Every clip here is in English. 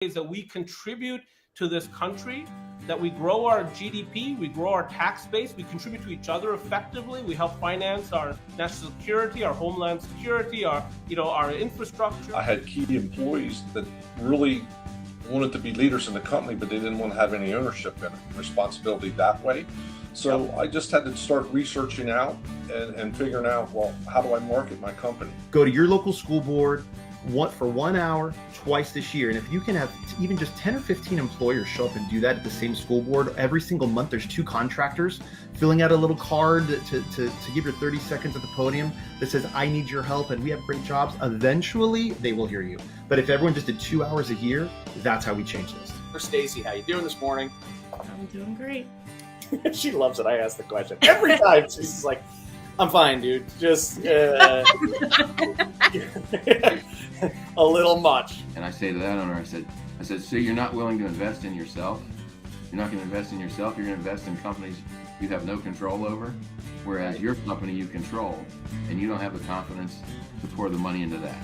is that we contribute to this country, that we grow our GDP, we grow our tax base, we contribute to each other effectively, we help finance our national security, our homeland security, our infrastructure. I had key employees that really wanted to be leaders in the company, but they didn't want to have any ownership and responsibility that way. So I just had to start researching out and figuring out, well, how do I market my company? Go to your local school board for 1 hour twice this year. And if you can have even just 10 or 15 employers show up and do that at the same school board every single month, there's 2 contractors filling out a little card to give your 30 seconds at the podium that says, I need your help and we have great jobs. Eventually they will hear you. But if everyone just did 2 hours a year, that's how we change this. Stacy, how you doing this morning? I'm doing great. She loves it. I ask the question every time. She's like, I'm fine, dude. Just a little much. And I say to that owner, I said, so you're not willing to invest in yourself? You're not going to invest in yourself. You're going to invest in companies you have no control over, whereas your company you control, and you don't have the confidence to pour the money into that.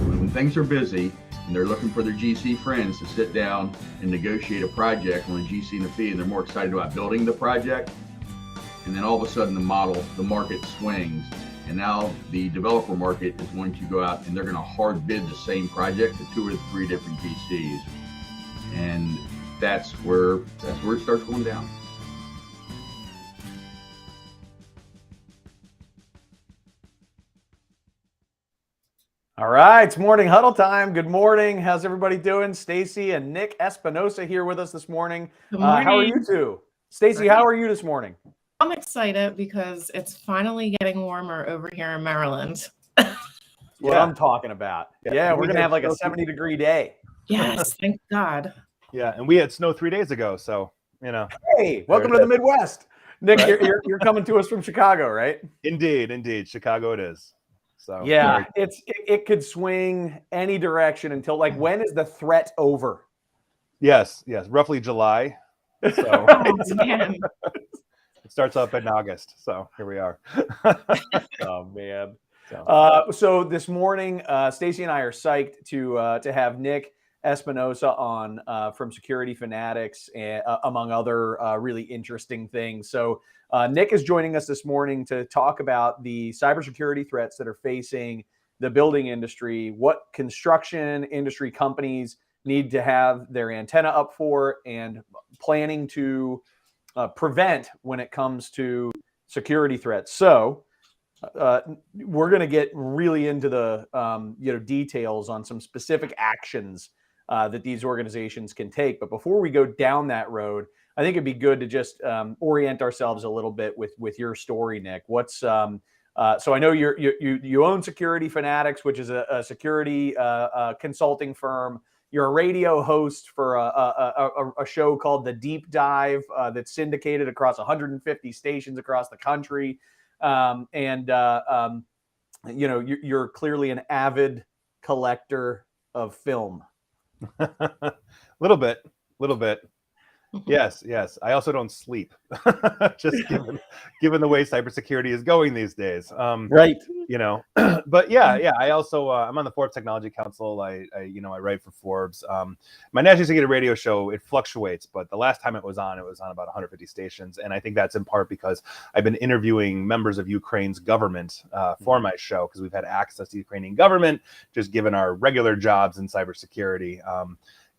When things are busy and they're looking for their GC friends to sit down and negotiate a project on a GC and a fee, and they're more excited about building the project, and then all of a sudden the market swings, and now the developer market is going to go out and they're going to hard bid the same project to 2 or 3 different GCs, and that's where it starts going down. All right, it's Morning Huddle time. Good morning. How's everybody doing? Stacy and Nick Espinosa here with us this morning. Good morning. How are you two? Stacy, how are you this morning? I'm excited because it's finally getting warmer over here in Maryland. What I'm talking about. Yeah, we're going to have like a 70-degree day. Yes, thank God. Yeah, and we had snow 3 days ago, so, you know. Hey, welcome to the Midwest. Nick, you're coming to us from Chicago, right? Indeed. Chicago it is. So yeah, it could swing any direction until, like, when is the threat over? Yes, roughly July. So Man. it starts up in August. So here we are. Oh man. So this morning, Stacy and I are psyched to have Nick Espinosa on from Security Fanatics, among other really interesting things. So Nick is joining us this morning to talk about the cybersecurity threats that are facing the building industry, what construction industry companies need to have their antenna up for, and planning to prevent when it comes to security threats. So we're going to get really into the details on some specific actions that these organizations can take. But before we go down that road, I think it'd be good to just orient ourselves a little bit with your story, Nick. What's so I know you own Security Fanatics, which is a security consulting firm. You're a radio host for a show called The Deep Dive that's syndicated across 150 stations across the country, you're clearly an avid collector of film. Little bit. Yes. I also don't sleep. Just given the way cybersecurity is going these days. Right. But yeah. I also I'm on the Forbes Technology Council. I write for Forbes. My national security radio show, it fluctuates, but the last time it was on about 150 stations, and I think that's in part because I've been interviewing members of Ukraine's government for my show, because we've had access to the Ukrainian government just given our regular jobs in cybersecurity.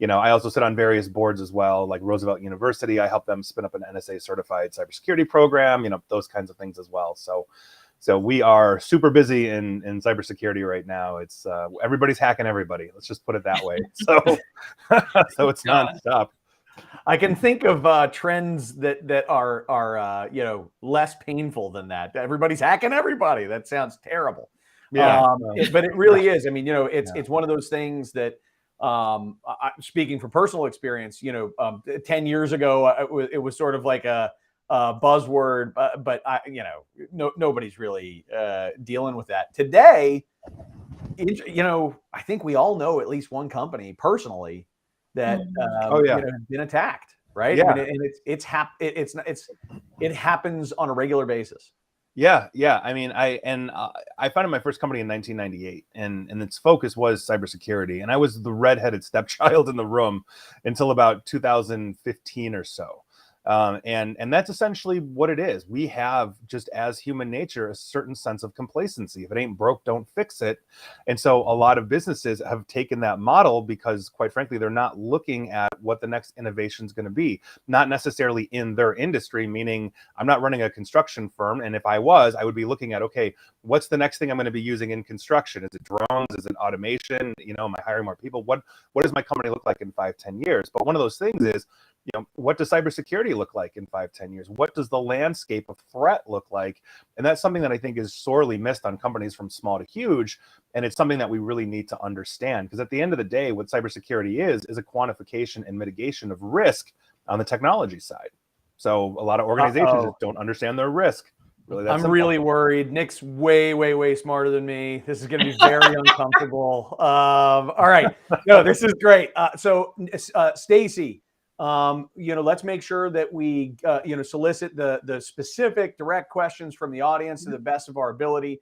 I also sit on various boards as well, like Roosevelt University. I help them spin up an NSA certified cybersecurity program, those kinds of things as well. So we are super busy in cybersecurity right now. It's everybody's hacking everybody. Let's just put it that way. So it's nonstop. I can think of trends that are less painful than that. Everybody's hacking everybody. That sounds terrible. Yeah, but it really is. I mean, it's one of those things that. Speaking from personal experience, 10 years ago, it was sort of like a buzzword, but nobody's really dealing with that today. I think we all know at least one company personally that has been attacked, right? Yeah. I mean, and it happens on a regular basis. Yeah, yeah. I mean, I founded my first company in 1998, and its focus was cybersecurity. And I was the redheaded stepchild in the room until about 2015 or so. And that's essentially what it is. We have, just as human nature, a certain sense of complacency. If it ain't broke, don't fix it. And so a lot of businesses have taken that model because, quite frankly, they're not looking at what the next innovation is going to be. Not necessarily in their industry, meaning I'm not running a construction firm. And if I was, I would be looking at, okay, what's the next thing I'm going to be using in construction? Is it drones? Is it automation? You know, am I hiring more people? What does my company look like in 5-10 years? But one of those things is, you know, what does cybersecurity look like in 5-10 years? What does the landscape of threat look like? And that's something that I think is sorely missed on companies from small to huge. And it's something that we really need to understand, because at the end of the day, what cybersecurity is a quantification and mitigation of risk on the technology side. So a lot of organizations just don't understand their risk. Really, I'm really worried. Nick's way smarter than me. This is going to be very uncomfortable. All right. No, this is great. So Stacy, you know, let's make sure that we, you know, solicit the specific direct questions from the audience to the best of our ability.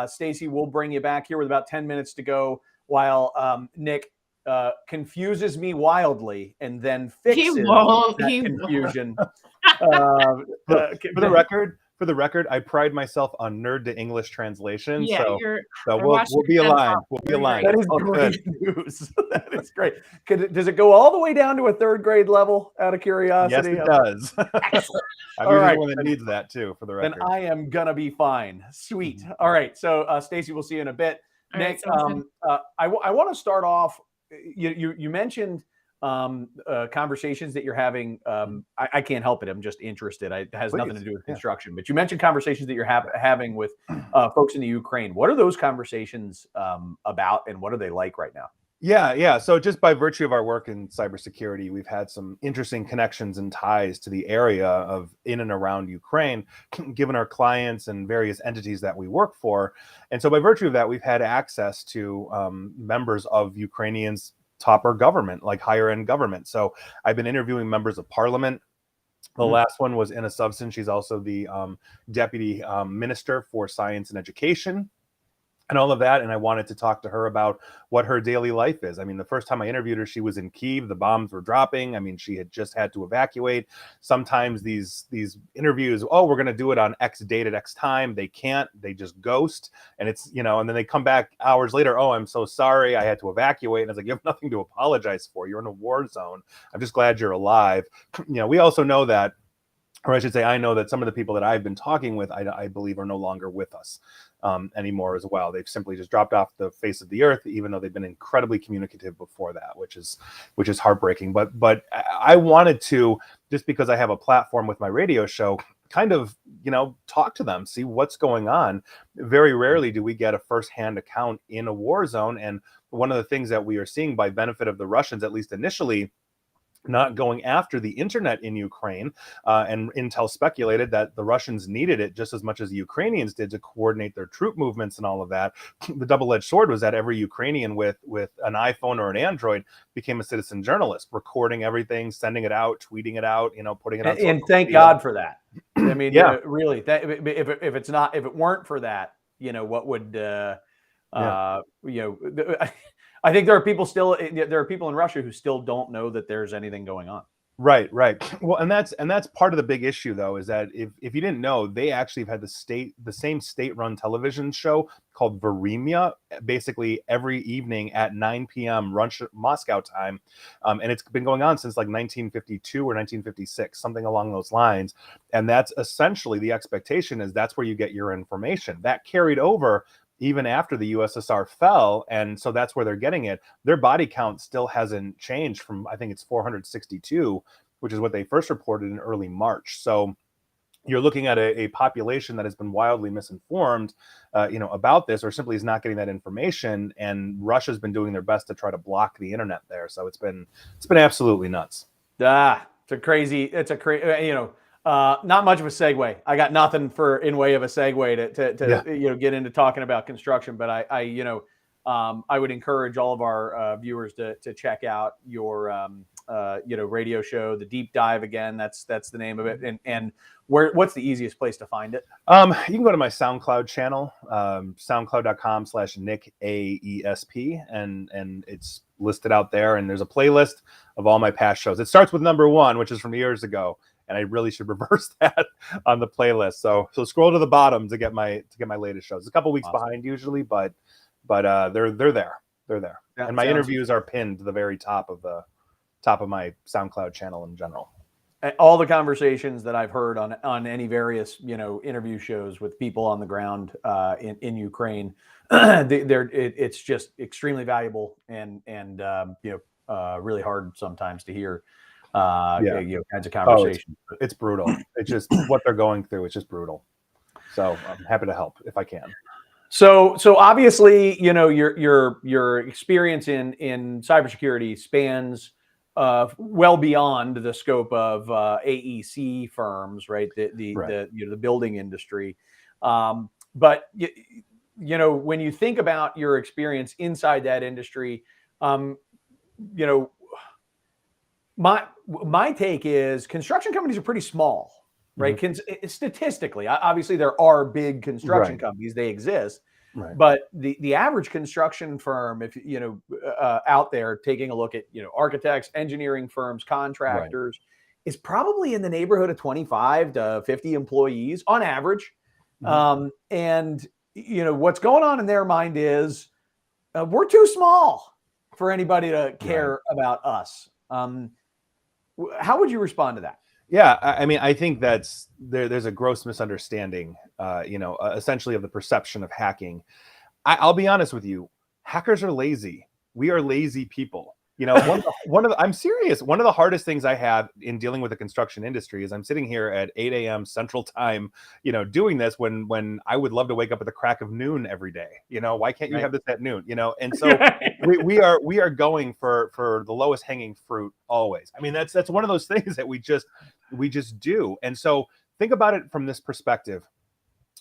Stacy, we'll bring you back here with about 10 minutes to go while Nick confuses me wildly and then fixes that confusion. For the record, I pride myself on nerd to English translation. Yeah, so we'll be aligned. We'll be aligned. That is great news. That is great. Does it go all the way down to a third grade level, out of curiosity? Yes, it does. I'm usually the one that needs that too, for the record. Then I am gonna be fine. Sweet. All right. So Stacy, we'll see you in a bit. All Nick, right, I want to start off. You mentioned conversations that you're having. I can't help it. I'm just interested. It has nothing to do with construction. But you mentioned conversations that you're having with folks in the Ukraine. What are those conversations about, and what are they like right now? Yeah. So just by virtue of our work in cybersecurity, we've had some interesting connections and ties to the area of in and around Ukraine, given our clients and various entities that we work for. And so by virtue of that, we've had access to members of Ukrainians' topper government, like higher end government. So I've been interviewing members of parliament. The last one was Inna Subson. She's also the deputy minister for science and education and all of that. And I wanted to talk to her about what her daily life is. I mean, the first time I interviewed her, she was in Kyiv. The bombs were dropping. I mean, she had just had to evacuate. Sometimes these interviews, oh, we're going to do it on X date at X time. They can't. They just ghost. And it's, you know, and then they come back hours later. Oh, I'm so sorry. I had to evacuate. And I was like, you have nothing to apologize for. You're in a war zone. I'm just glad you're alive. You know, we also know that, or I should say, I know that some of the people that I've been talking with, I believe, are no longer with us anymore as well. They've simply just dropped off the face of the earth, even though they've been incredibly communicative before that, which is heartbreaking. But I wanted to, just because I have a platform with my radio show, kind of, you know, talk to them, see what's going on. Very rarely do we get a firsthand account in a war zone. And one of the things that we are seeing, by benefit of the Russians, at least initially, not going after the internet in Ukraine, and intel speculated that the Russians needed it just as much as the Ukrainians did to coordinate their troop movements and all of that. The double-edged sword was that every Ukrainian with an iPhone or an Android became a citizen journalist, recording everything, sending it out, tweeting it out, you know, putting it on. And thank God for that. I mean, really, that if it weren't for that, you know, what would you know? I think there are people in Russia who still don't know that there's anything going on. Right. Well, and that's part of the big issue, though, is that if you didn't know, they actually have had the same state-run television show called Vremya, basically every evening at 9 p.m. Moscow time, and it's been going on since like 1952 or 1956, something along those lines. And that's essentially the expectation, is that's where you get your information. That carried over even after the USSR fell, and so that's where they're getting it. Their body count still hasn't changed from, I think it's 462, which is what they first reported in early March. So you're looking at a population that has been wildly misinformed, you know, about this, or simply is not getting that information. And Russia's been doing their best to try to block the internet there. So it's been absolutely nuts. It's a crazy, you know. Not much of a segue. I got nothing in way of a segue to you know, get into talking about construction. But I you know, I would encourage all of our viewers to check out your radio show, The Deep Dive. Again, that's the name of it. And what's the easiest place to find it? You can go to my SoundCloud channel, soundcloud.com/NickAESP, and it's listed out there. And there's a playlist of all my past shows. It starts with number 1, which is from years ago, and I really should reverse that on the playlist. So scroll to the bottom to get my latest shows. It's a couple weeks behind usually, but they're there. They're there. Yeah, and my interviews are pinned to the very top of my SoundCloud channel in general. All the conversations that I've heard on any various interview shows with people on the ground in Ukraine, it's just extremely valuable and really hard sometimes to hear kinds of conversations. It's brutal. It's just what they're going through. It's just brutal. So I'm happy to help if I can. So obviously, your experience in cybersecurity spans well beyond the scope of AEC firms, right? The building industry. But when you think about your experience inside that industry, my take is construction companies are pretty small, right? Mm-hmm. Statistically, obviously there are big construction companies, they exist. Right. But the average construction firm, if out there taking a look at architects, engineering firms, contractors, is probably in the neighborhood of 25 to 50 employees on average. Mm-hmm. And what's going on in their mind is we're too small for anybody to care about us. How would you respond to that? Yeah, I mean, I think there's a gross misunderstanding, essentially of the perception of hacking. I'll be honest with you, hackers are lazy. We are lazy people. I'm serious. One of the hardest things I have in dealing with the construction industry is I'm sitting here at 8 a.m. Central Time, doing this when I would love to wake up at the crack of noon every day. Why can't you have this at noon? And so we are going for the lowest hanging fruit always. I mean, that's one of those things that we just do. And so think about it from this perspective.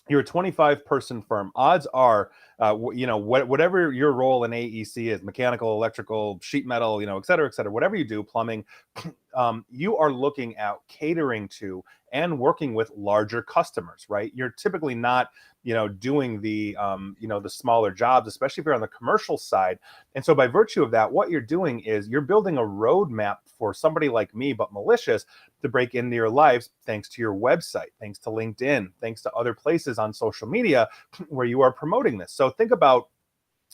You're a 25-person firm. Odds are, whatever your role in AEC is, mechanical, electrical, sheet metal, et cetera, whatever you do, plumbing, you are looking at catering to and working with larger customers, right? You're typically not, doing the smaller jobs, especially if you're on the commercial side. And so by virtue of that, what you're doing is you're building a roadmap for somebody like me, but malicious, to break into your lives, thanks to your website, thanks to LinkedIn, thanks to other places on social media where you are promoting this. So think about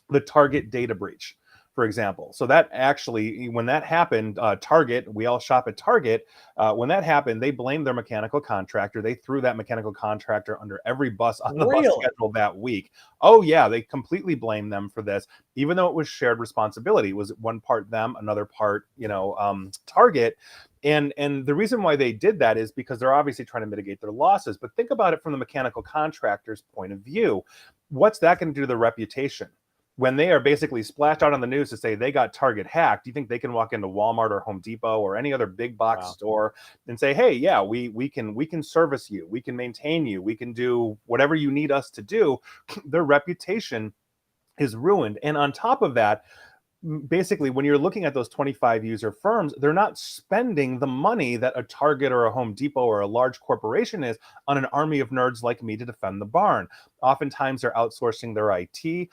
the Target data breach, for example. So that actually, when that happened, Target, we all shop at Target. When that happened, they blamed their mechanical contractor. They threw that mechanical contractor under every bus on the bus schedule that week. Oh yeah, they completely blamed them for this, even though it was shared responsibility. It was one part them, another part, Target. And the reason why they did that is because they're obviously trying to mitigate their losses. But think about it from the mechanical contractor's point of view. What's that going to do to their reputation? When they are basically splashed out on the news to say they got Target hacked, do you think they can walk into Walmart or Home Depot or any other big box store and say, hey, yeah, we can service you, we can maintain you, we can do whatever you need us to do? Their reputation is ruined. And on top of that, basically, when you're looking at those 25 user firms, they're not spending the money that a Target or a Home Depot or a large corporation is on an army of nerds like me to defend the barn. Oftentimes, they're outsourcing their IT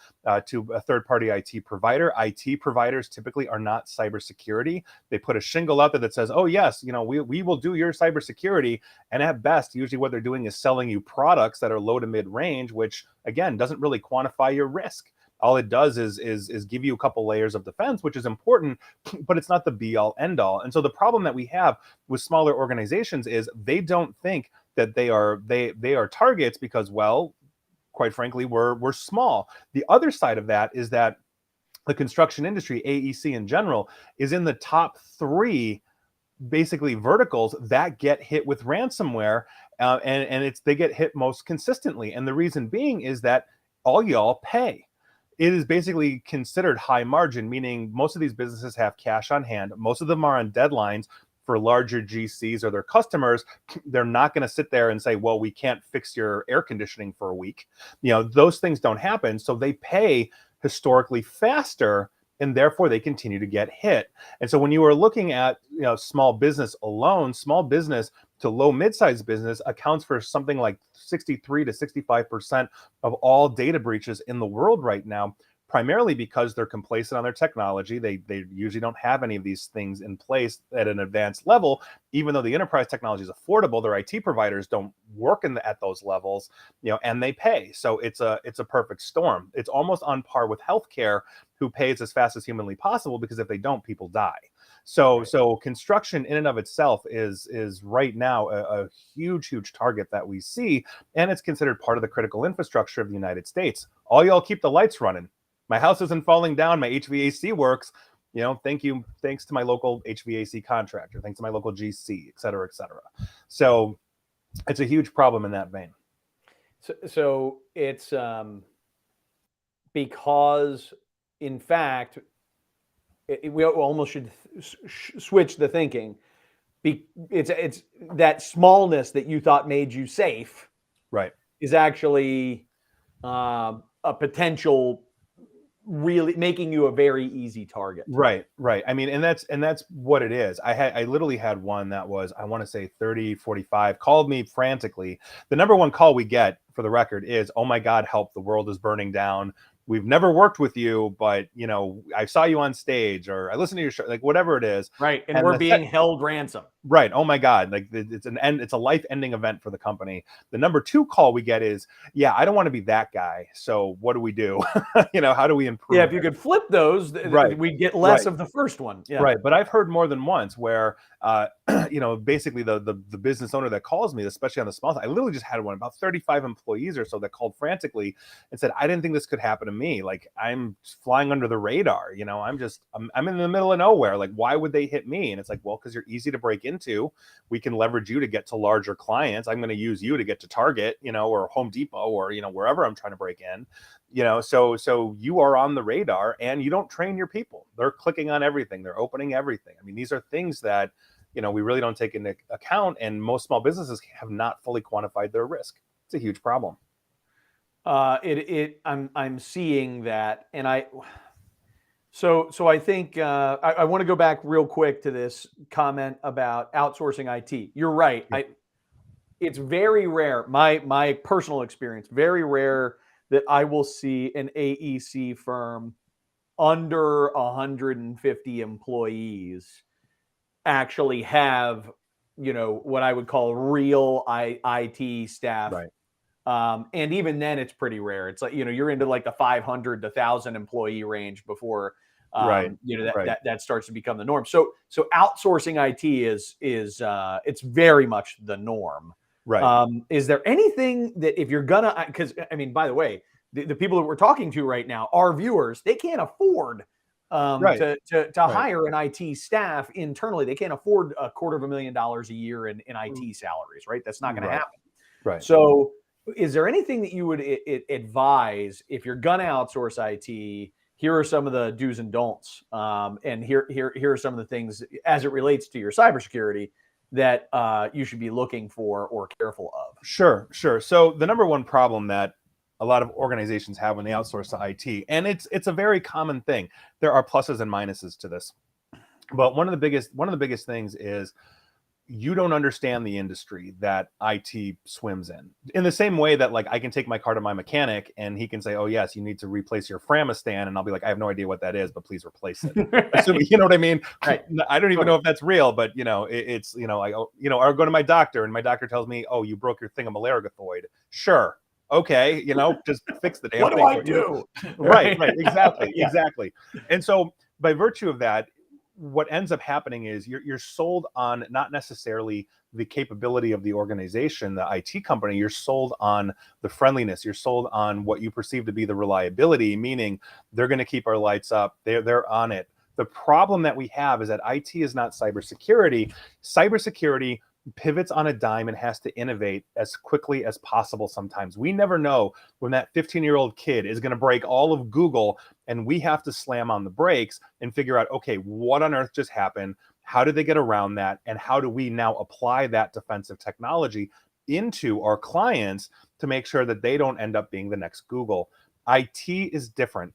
to a third-party IT provider. IT providers typically are not cybersecurity. They put a shingle out there that says, oh, yes, we will do your cybersecurity. And at best, usually what they're doing is selling you products that are low to mid-range, which, again, doesn't really quantify your risk. All it does is give you a couple layers of defense, which is important, but it's not the be all end all. And so the problem that we have with smaller organizations is they don't think that they are targets because, well, quite frankly, we're small. The other side of that is that the construction industry, AEC in general, is in the top 3 basically verticals that get hit with ransomware, and they get hit most consistently. And the reason being is that all y'all pay. It is basically considered high margin, meaning most of these businesses have cash on hand. Most of them are on deadlines for larger GCs or their customers. They're not going to sit there and say, well, we can't fix your air conditioning for a week. Those things don't happen. So they pay historically faster, and therefore they continue to get hit. And so when you are looking at, small business alone, small business to low mid-sized business accounts for something like 63 to 65% of all data breaches in the world right now, primarily because they're complacent on their technology. They usually don't have any of these things in place at an advanced level. Even though the enterprise technology is affordable, their IT providers don't work at those levels, and they pay. So it's a perfect storm. It's almost on par with healthcare, who pays as fast as humanly possible, because if they don't, people die. So construction in and of itself is right now a huge target that we see, and it's considered part of the critical infrastructure of the United States. All y'all keep the lights running. My house isn't falling down. My HVAC works. Thanks to my local HVAC contractor. Thanks to my local GC, et cetera, et cetera. So it's a huge problem in that vein. So it's because, in fact, we almost should switch the thinking. It's that smallness that you thought made you safe, right, is actually a potential, really making you a very easy target. Right. I mean, and that's what it is. I literally had one that was, I want to say 30, 45, called me frantically. The number one call we get, for the record, is, "Oh my God, help, the world is burning down. We've never worked with you, but I saw you on stage, or I listened to your show," like whatever it is. Right. And we're being held ransom. Right. Oh my God. Like, it's a life-ending event for the company. The number two call we get is, "Yeah, I don't want to be that guy. So what do we do?" How do we improve? Yeah. If you could flip those, right, we'd get less of the first one. Yeah. Right. But I've heard more than once where, basically the business owner that calls me, especially on the small side, I literally just had one, about 35 employees or so, that called frantically and said, "I didn't think this could happen to me. Like, I'm flying under the radar. I'm in the middle of nowhere. Like, why would they hit me?" And it's like, well, because you're easy to break into. We can leverage you to get to larger clients. I'm going to use you to get to Target, or Home Depot, or, wherever I'm trying to break in, so you are on the radar, and you don't train your people. They're clicking on everything. They're opening everything. I mean, these are things that, we really don't take into account, and most small businesses have not fully quantified their risk. It's a huge problem. I'm seeing that, and so I think I want to go back real quick to this comment about outsourcing IT. You're right. It's very rare. My personal experience, very rare that I will see an AEC firm under 150 employees actually have, what I would call real IT staff. Right. And even then, it's pretty rare. It's like, you're into like the 500 to 1,000 employee range before, that starts to become the norm. So outsourcing IT is it's very much the norm. Right. Is there anything that, if you're gonna, because I mean, by the way, the people that we're talking to right now, our viewers, they can't afford to hire an IT staff internally. They can't afford $250,000 a year in IT salaries, right? That's not going to happen. Right. So is there anything that you would advise if you're going to outsource IT? Here are some of the do's and don'ts. And here are some of the things as it relates to your cybersecurity that you should be looking for or careful of. Sure. So the number one problem that a lot of organizations have when they outsource to IT, and it's a very common thing. There are pluses and minuses to this, but one of the biggest things is you don't understand the industry that IT swims in the same way that, like, I can take my car to my mechanic and he can say, "Oh yes, you need to replace your Framistan," and I'll be like, "I have no idea what that is, but please replace it." Assuming, you know what I mean? Right. I don't even know if that's real, but it's I go to my doctor and my doctor tells me, "Oh, you broke your thingamalarygathoid." Sure. Okay, just fix the damn thing. What do I do? Right, exactly, Yeah. exactly. And so by virtue of that, what ends up happening is you're sold on not necessarily the capability of the organization, the IT company. You're sold on the friendliness. You're sold on what you perceive to be the reliability, meaning they're going to keep our lights up. They're on it. The problem that we have is that IT is not cybersecurity. Cybersecurity pivots on a dime and has to innovate as quickly as possible. Sometimes we never know when that 15-year-old kid is going to break all of Google, and we have to slam on the brakes and figure out, okay, what on earth just happened? How did they get around that? And how do we now apply that defensive technology into our clients to make sure that they don't end up being the next Google? IT is different.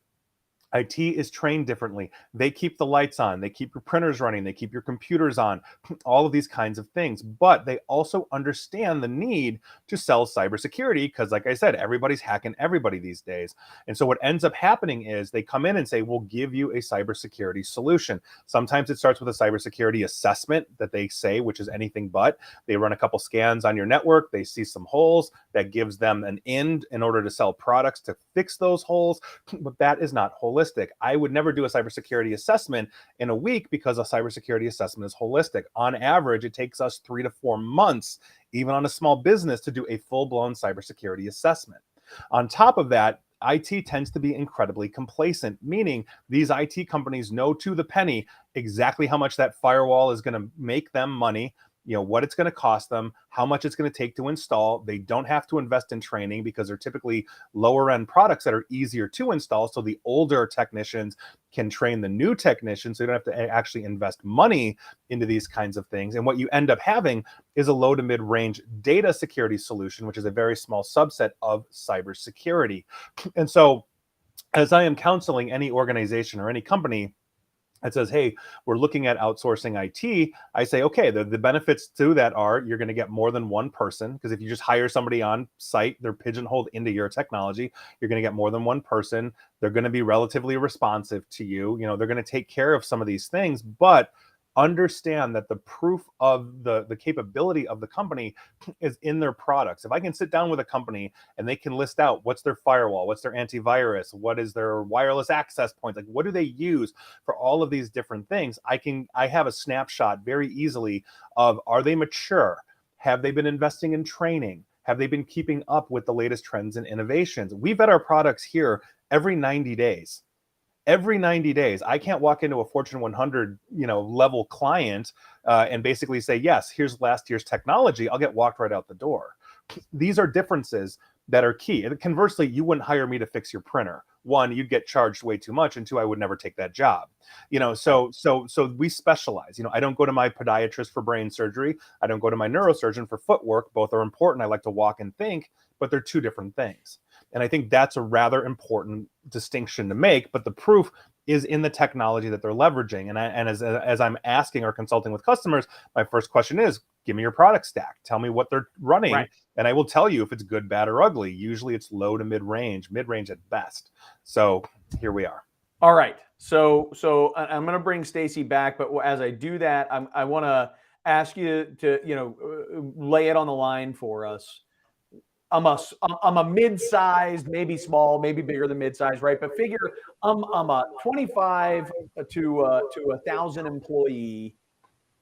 IT is trained differently. They keep the lights on, they keep your printers running, they keep your computers on, all of these kinds of things. But they also understand the need to sell cybersecurity because, like I said, everybody's hacking everybody these days. And so what ends up happening is they come in and say, we'll give you a cybersecurity solution. Sometimes it starts with a cybersecurity assessment that they say, which is anything but. They run a couple scans on your network, they see some holes, that gives them an in order to sell products to fix those holes. But that is not holistic. I would never do a cybersecurity assessment in a week because a cybersecurity assessment is holistic. On average, it takes us 3 to 4 months, even on a small business, to do a full-blown cybersecurity assessment. On top of that, IT tends to be incredibly complacent, meaning these IT companies know to the penny exactly how much that firewall is going to make them money, what it's going to cost them, how much it's going to take to install. They don't have to invest in training because they're typically lower end products that are easier to install. So the older technicians can train the new technicians. So you don't have to actually invest money into these kinds of things. And what you end up having is a low to mid range data security solution, which is a very small subset of cybersecurity. And so as I am counseling any organization or any company that says, hey, we're looking at outsourcing IT, I say, okay, the benefits to that are you're going to get more than one person, because if you just hire somebody on site, they're pigeonholed into your technology. You're going to get more than one person. They're going to be relatively responsive to you. They're going to take care of some of these things, but understand that the proof of the capability of the company is in their products. If I can sit down with a company and they can list out what's their firewall, what's their antivirus, what is their wireless access points, like what do they use for all of these different things, I have a snapshot very easily of, are they mature? Have they been investing in training? Have they been keeping up with the latest trends and innovations? We vet our products here every 90 days. Every 90 days, I can't walk into a Fortune 100, level client and basically say, yes, here's last year's technology. I'll get walked right out the door. These are differences that are key. And conversely, you wouldn't hire me to fix your printer. One, you'd get charged way too much, and two, I would never take that job. So we specialize. I don't go to my podiatrist for brain surgery. I don't go to my neurosurgeon for footwork. Both are important. I like to walk and think, but they're two different things. And I think that's a rather important distinction to make, but the proof is in the technology that they're leveraging. And as I'm asking or consulting with customers, my first question is, give me your product stack. Tell me what they're running. Right. And I will tell you if it's good, bad, or ugly. Usually it's low to mid-range at best. So here we are. All right. So I'm going to bring Stacy back, but as I do that, I want to ask you to, lay it on the line for us. I'm a mid-sized, maybe small, maybe bigger than mid-sized, right? But figure I'm a 25 to 1,000 employee,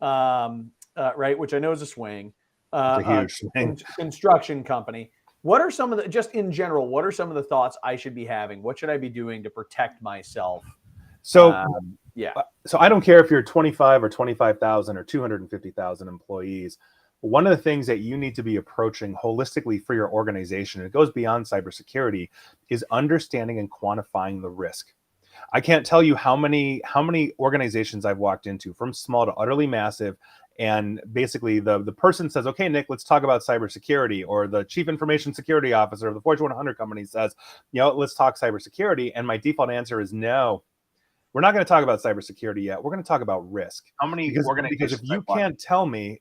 right? Which I know is a swing. It's a huge swing. Construction company. What are some of the, just in general, what are some of the thoughts I should be having? What should I be doing to protect myself? So yeah. So I don't care if you're 25 or 25,000 or 250,000 employees. One of the things that you need to be approaching holistically for your organization, and it goes beyond cybersecurity, is understanding and quantifying the risk. I can't tell you how many organizations I've walked into, from small to utterly massive, and basically the person says, okay, Nick, let's talk about cybersecurity, or the chief information security officer of the Fortune 100 company says, let's talk cybersecurity. And my default answer is no. We're not going to talk about cybersecurity yet. We're going to talk about risk. How many Because if you can't tell me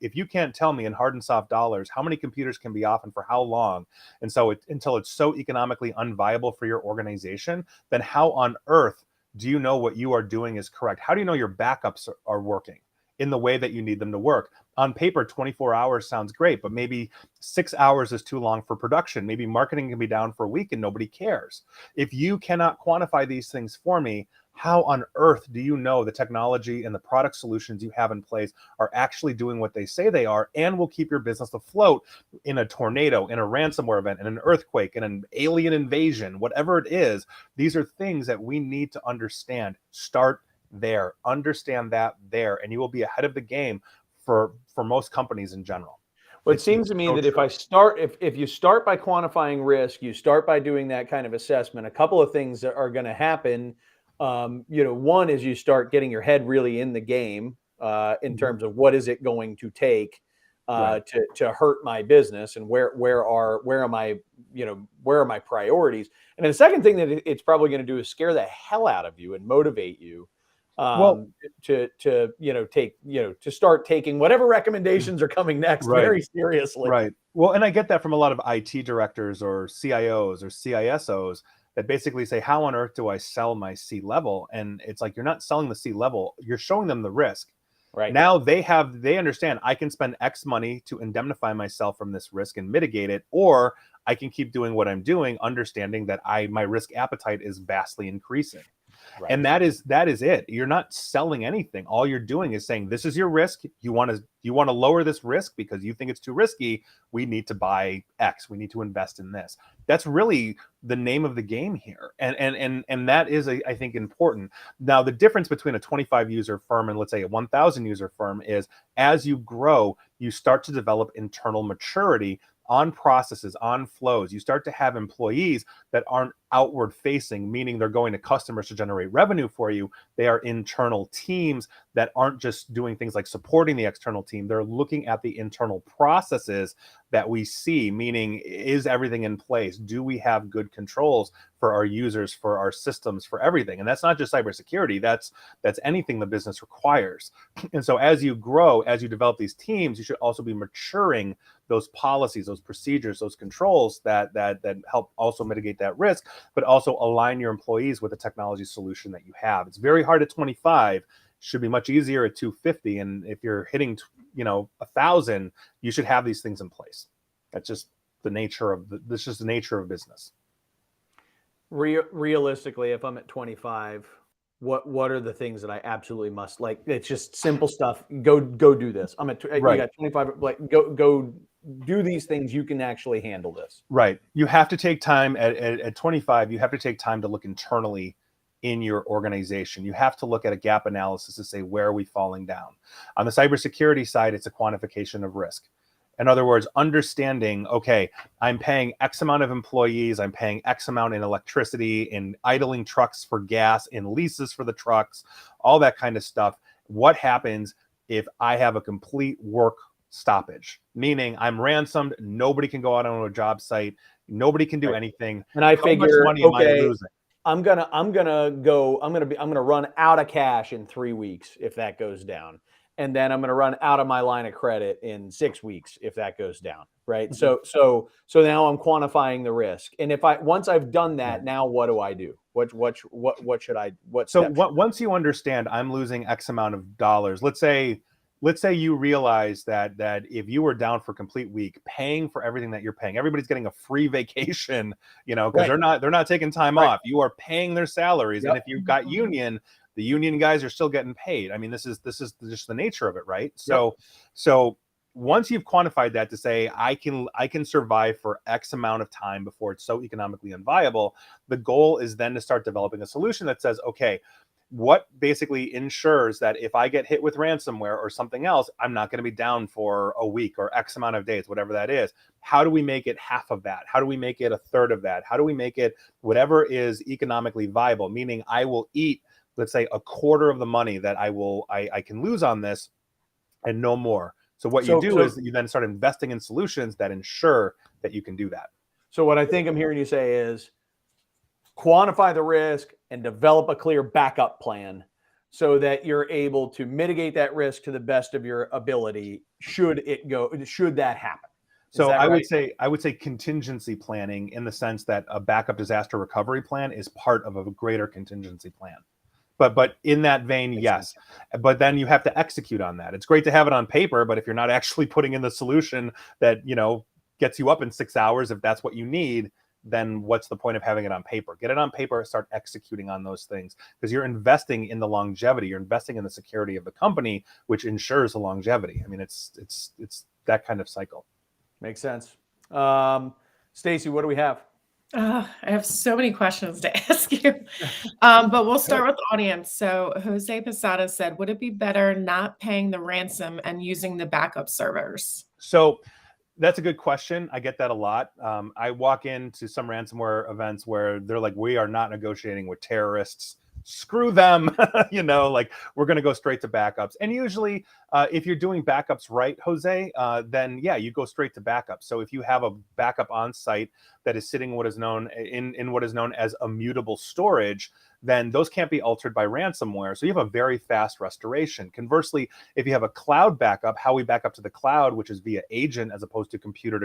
in hard and soft dollars how many computers can be off and for how long, and so until it's so economically unviable for your organization, then how on earth do you know what you are doing is correct? How do you know your backups are working in the way that you need them to work? On paper, 24 hours sounds great, but maybe 6 hours is too long for production. Maybe marketing can be down for a week and nobody cares. If you cannot quantify these things for me, how on earth do you know the technology and the product solutions you have in place are actually doing what they say they are and will keep your business afloat in a tornado, in a ransomware event, in an earthquake, in an alien invasion, whatever it is? These are things that we need to understand. Start there, understand that there, and you will be ahead of the game for most companies in general. Well, it seems to me that if you start by quantifying risk, you start by doing that kind of assessment, a couple of things that are going to happen. One is you start getting your head really in the game in terms of what is it going to take. to hurt my business, and where are my priorities? And the second thing that it's probably going to do is scare the hell out of you and motivate you to start taking whatever recommendations are coming next very seriously. Right. Well, and I get that from a lot of IT directors or CIOs or CISOs that basically say, how on earth do I sell my C-level? And it's like, you're not selling the C-level, you're showing them the risk. Right. Now they understand I can spend X money to indemnify myself from this risk and mitigate it, or I can keep doing what I'm doing, understanding that my risk appetite is vastly increasing. Right. And that is it. You're not selling anything. All you're doing is saying, this is your risk. You want to lower this risk because you think it's too risky. We need to buy X. We need to invest in this. That's really the name of the game here. And that is, I think, important. Now, the difference between a 25 user firm and, let's say, a 1,000 user firm is, as you grow, you start to develop internal maturity on processes, on flows. You start to have employees that aren't outward facing, meaning they're going to customers to generate revenue for you. They are internal teams that aren't just doing things like supporting the external team. They're looking at the internal processes that we see, meaning, is everything in place? Do we have good controls for our users, for our systems, for everything? And that's not just cybersecurity, that's anything the business requires. And so as you grow, as you develop these teams, you should also be maturing those policies, those procedures, those controls that help also mitigate that risk, but also align your employees with the technology solution that you have. It's very hard at 25, should be much easier at 250. And if you're hitting 1,000, you should have these things in place. That's just the nature of business. Realistically, if I'm at 25, what are the things that I absolutely must, like, it's just simple stuff. Go do this. I'm at you got 25, like, go do these things. You can actually handle this. Right. You have to take time at 25, you have to take time to look internally in your organization. You have to look at a gap analysis to say, where are we falling down? On the cybersecurity side, it's a quantification of risk. In other words, understanding, okay, I'm paying X amount of employees, I'm paying X amount in electricity, in idling trucks for gas, in leases for the trucks, all that kind of stuff. What happens if I have a complete work stoppage? Meaning I'm ransomed, nobody can go out on a job site, nobody can do anything. And I figure, money am I losing? I'm gonna run out of cash in 3 weeks if that goes down. And then I'm going to run out of my line of credit in 6 weeks if that goes down, right? Mm-hmm. So now I'm quantifying the risk. And once I've done that, now what do I do? What should I? Once you understand I'm losing X amount of dollars, let's say you realize that if you were down for a complete week, paying for everything that you're paying, everybody's getting a free vacation, because they're not taking time off. You are paying their salaries, and if you've got union, the union guys are still getting paid. I mean, this is just the nature of it, right? So once you've quantified that to say, I can survive for X amount of time before it's so economically unviable, the goal is then to start developing a solution that says, okay, what basically ensures that if I get hit with ransomware or something else, I'm not going to be down for a week or X amount of days, whatever that is. How do we make it half of that? How do we make it a third of that? How do we make it whatever is economically viable? Meaning I will eat, let's say, a quarter of the money that I can lose on this and no more. So what you do is you then start investing in solutions that ensure that you can do that. So what I think I'm hearing you say is quantify the risk and develop a clear backup plan so that you're able to mitigate that risk to the best of your ability should that happen. So I would say contingency planning, in the sense that a backup disaster recovery plan is part of a greater contingency plan. But in that vein, yes. But then you have to execute on that. It's great to have it on paper, but if you're not actually putting in the solution that, gets you up in 6 hours, if that's what you need, then what's the point of having it on paper? Get it on paper, start executing on those things, because you're investing in the longevity. You're investing in the security of the company, which ensures the longevity. I mean, it's that kind of cycle. Makes sense. Stacey, what do we have? I have so many questions to ask you, but we'll start with the audience. So Jose Posada said, would it be better not paying the ransom and using the backup servers? So that's a good question. I get that a lot. I walk into some ransomware events where they're like, we are not negotiating with terrorists. screw them. Like we're going to go straight to backups. And usually if you're doing backups right, Jose, then yeah, you go straight to backups. So if you have a backup on site that is sitting what is known in what is known as immutable storage, then those can't be altered by ransomware. So you have a very fast restoration. Conversely, if you have a cloud backup, how we back up to the cloud, which is via agent as opposed to computer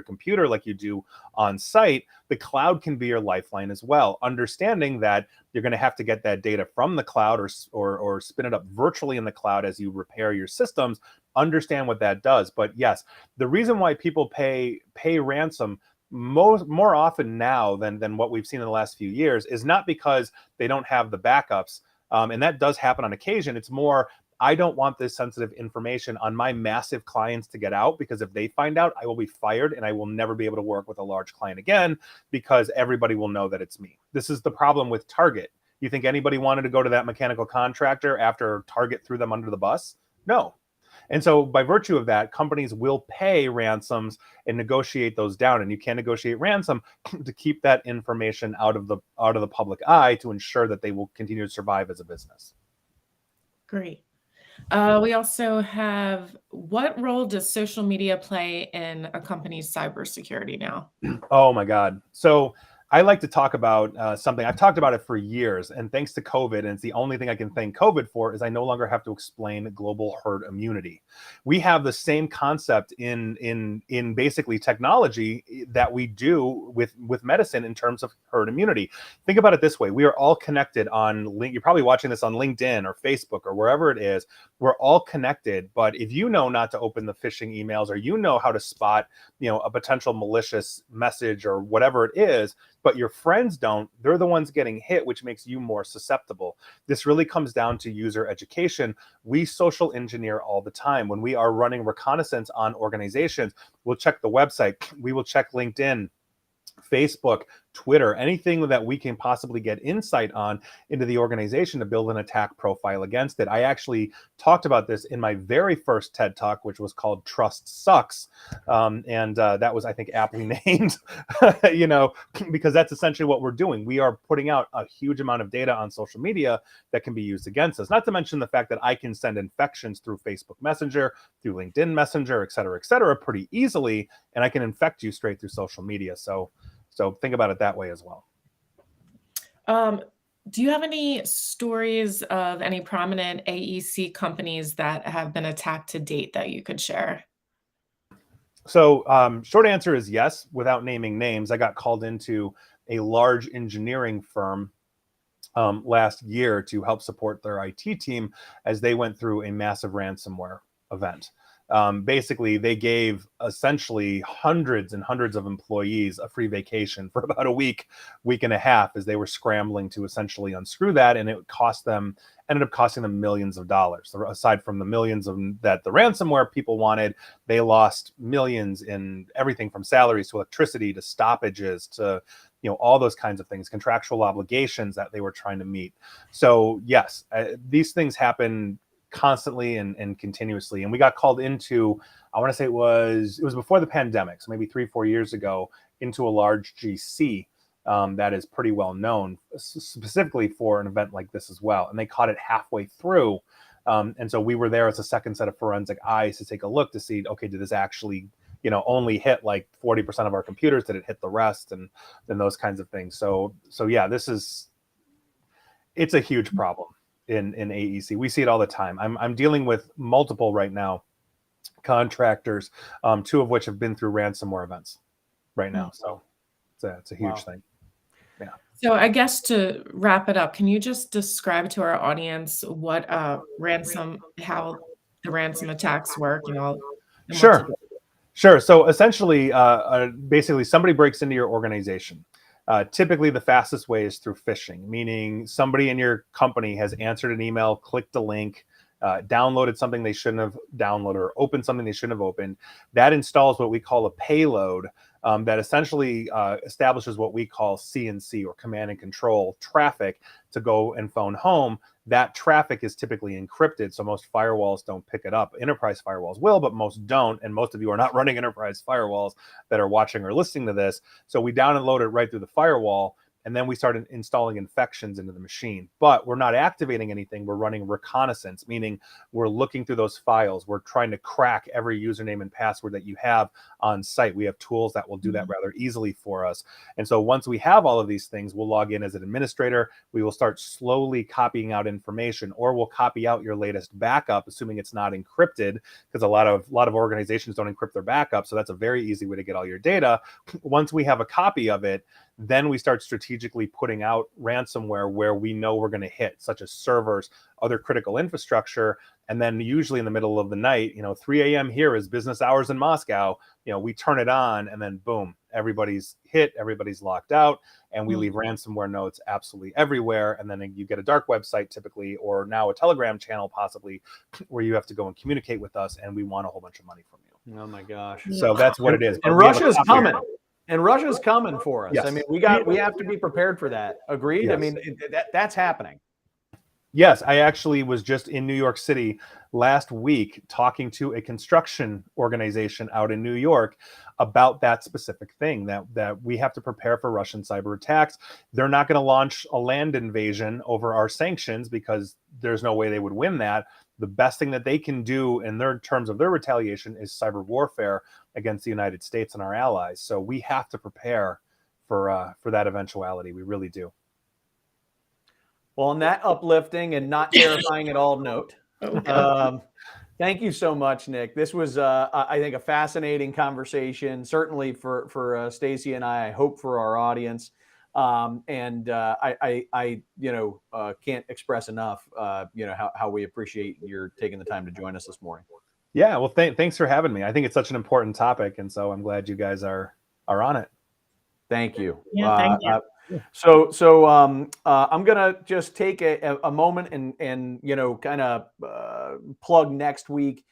like you do on site, the cloud can be your lifeline as well. Understanding that you're going to have to get that data from the cloud or spin it up virtually in the cloud as you repair your systems. Understand what that does. But yes, the reason why people pay ransom more often now than what we've seen in the last few years is not because they don't have the backups, and that does happen on occasion. It's more, I don't want this sensitive information on my massive clients to get out, because if they find out, I will be fired and I will never be able to work with a large client again, because everybody will know that it's me. This is the problem with Target. You think anybody wanted to go to that mechanical contractor after Target threw them under the bus? No. And so by virtue of that, companies will pay ransoms and negotiate those down. And you can negotiate ransom to keep that information out of the public eye to ensure that they will continue to survive as a business. Great. We also have, what role does social media play in a company's cybersecurity now? Oh my God. So I like to talk about something. I've talked about it for years, and thanks to COVID, and it's the only thing I can thank COVID for, is I no longer have to explain global herd immunity. We have the same concept in basically technology that we do with medicine in terms of herd immunity. Think about it this way: we are all connected on you're probably watching this on LinkedIn or Facebook or wherever it is. We're all connected, but if you know not to open the phishing emails, or you know how to spot a potential malicious message or whatever it is, but your friends don't, they're the ones getting hit, which makes you more susceptible. This really comes down to user education. We social engineer all the time. When we are running reconnaissance on organizations, we'll check the website, we will check LinkedIn, Facebook, Twitter, anything that we can possibly get insight on into the organization to build an attack profile against it. I actually talked about this in my very first TED Talk, which was called Trust Sucks. And that was, I think, aptly named, because that's essentially what we're doing. We are putting out a huge amount of data on social media that can be used against us, not to mention the fact that I can send infections through Facebook Messenger, through LinkedIn Messenger, et cetera, pretty easily, and I can infect you straight through social media. So think about it that way as well. Do you have any stories of any prominent AEC companies that have been attacked to date that you could share? So short answer is yes, without naming names. I got called into a large engineering firm last year to help support their IT team as they went through a massive ransomware event. Basically, they gave essentially hundreds and hundreds of employees a free vacation for about a week and a half as they were scrambling to essentially unscrew that, and it ended up costing them millions of dollars. Aside from the millions that the ransomware people wanted, they lost millions in everything from salaries to electricity to stoppages to all those kinds of things, contractual obligations that they were trying to meet. So yes, these things happen constantly and continuously. And we got called into, I want to say it was before the pandemic, so maybe 3-4 years ago, into a large GC that is pretty well known specifically for an event like this as well. And they caught it halfway through. And so we were there as a second set of forensic eyes to take a look to see, okay, did this actually only hit like 40% of our computers? Did it hit the rest? And those kinds of things. So yeah, it's a huge problem in AEC. We see it all the time. I'm dealing with multiple right now contractors, 2 of which have been through ransomware events right now. So it's a huge thing. Yeah. So I guess to wrap it up, can you just describe to our audience what how the ransom attacks work and all? And Sure. So essentially, basically somebody breaks into your organization. Typically, the fastest way is through phishing, meaning somebody in your company has answered an email, clicked a link, downloaded something they shouldn't have downloaded, or opened something they shouldn't have opened. That installs what we call a payload that essentially establishes what we call CNC, or command and control traffic, to go and phone home. That traffic is typically encrypted, so most firewalls don't pick it up. Enterprise firewalls will, but most don't, and most of you are not running enterprise firewalls that are watching or listening to this. So we download it right through the firewall, and then we started installing infections into the machine. But we're not activating anything. We're running reconnaissance, meaning we're looking through those files. We're trying to crack every username and password that you have on site. We have tools that will do that rather easily for us. And so once we have all of these things, we'll log in as an administrator. We will start slowly copying out information, or we'll copy out your latest backup, assuming it's not encrypted, because a lot of organizations don't encrypt their backup. So that's a very easy way to get all your data. Once we have a copy of it, then we start strategically putting out ransomware where we know we're going to hit, such as servers, other critical infrastructure. And then usually in the middle of the night, 3 a.m. here is business hours in Moscow. We turn it on, and then boom, everybody's hit, everybody's locked out, and we leave ransomware notes absolutely everywhere. And then you get a dark website typically, or now a Telegram channel possibly, where you have to go and communicate with us, and we want a whole bunch of money from you. Oh my gosh. So that's what it is. And Russia's coming. And Russia's coming for us. Yes. I mean, we have to be prepared for that. Agreed? Yes. I mean, that's happening. Yes, I actually was just in New York City last week talking to a construction organization out in New York about that specific thing, that we have to prepare for Russian cyber attacks. They're not going to launch a land invasion over our sanctions because there's no way they would win that. The best thing that they can do in their terms of their retaliation is cyber warfare against the United States and our allies. So we have to prepare for that eventuality. We really do. Well, on that uplifting and not terrifying at all note, thank you so much, Nick. This was, I think, a fascinating conversation, certainly for Stacy and I hope for our audience. I can't express enough, how we appreciate your taking the time to join us this morning. Yeah, well, thanks for having me. I think it's such an important topic, and so I'm glad you guys are on it. Thank you. Yeah, thank you. So I'm gonna just take a moment and kind of plug next week.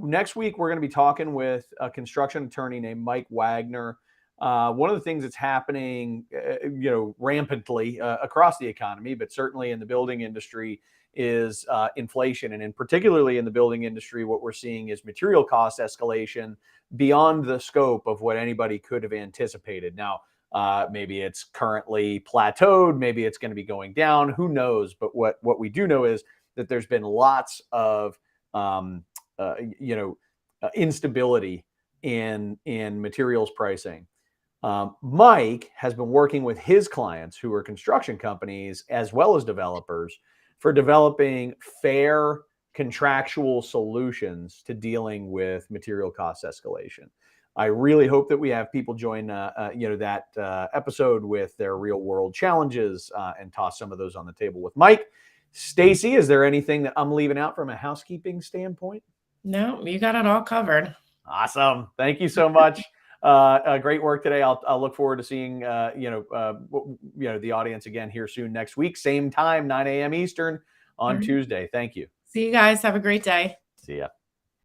Next week we're going to be talking with a construction attorney named Mike Wagner. One of the things that's happening, rampantly across the economy, but certainly in the building industry, is inflation, and in particularly in the building industry, what we're seeing is material cost escalation beyond the scope of what anybody could have anticipated. Now, maybe it's currently plateaued, maybe it's going to be going down, who knows? But what we do know is that there's been lots of instability in materials pricing. Mike has been working with his clients, who are construction companies as well as developers, for developing fair contractual solutions to dealing with material cost escalation. I really hope that we have people join, that episode with their real world challenges and toss some of those on the table with Mike. Stacy, is there anything that I'm leaving out from a housekeeping standpoint? No, you got it all covered. Awesome. Thank you so much. Great work today. I'll look forward to seeing, the audience again here soon next week. Same time, 9 a.m. Eastern on Tuesday. Thank you. See you guys. Have a great day. See ya.